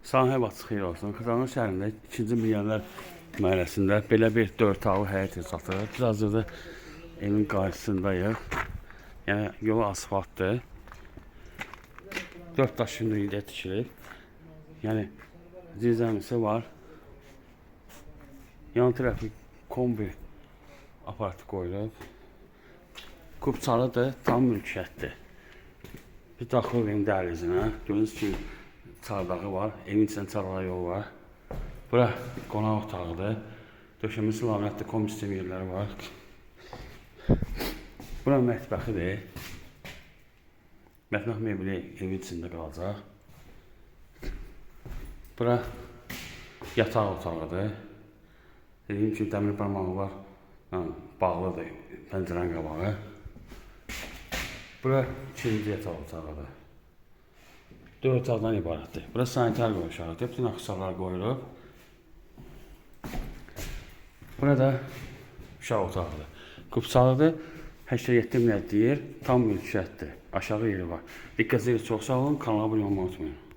Sahib açıq xeyir olsun. Xızanın şəhərində 2-ci Milyonlar məhəlləsində belə bir 4 otaqlı həyət evi satılır. Biz hazırda evin qarşısındayıq. Yəni yolu asfaltdır. 4 daş yüngüllikdə tikilib. Yəni zirzəmisi var. Yan tərəfi kombi aparatı qoyulub. Kubçalıdır, tam mülkiyyətdir. Bir daxil evin dəhlizinə. Gördüyünüz kimi çardağı var, evin içində çardağı yolu var. Bura qonaq otağıdır. Döşəməsi lağətli kombi sistem yerləri var. Bura mətbəxidir. Mətbəx mebeli evin içində qalacaq. Bura yataq otağıdır. Dediyim kimi dəmir barmağı var. Bağlıdır pəncərənin qabağı. Bura ikinci yataq otağıdır. 4 otaqdan ibarətdir. Burası sanitar qovşağıdır. Bütün axşarlar qoyulub. Burada uşaq otağıdır. Kubçalıdır. 87 minət deyir. Tam mülkiyyətdir. Aşağı yeri var. Diqqətinizi çox sağ olun. Kanala abunə olmayı unutmayın.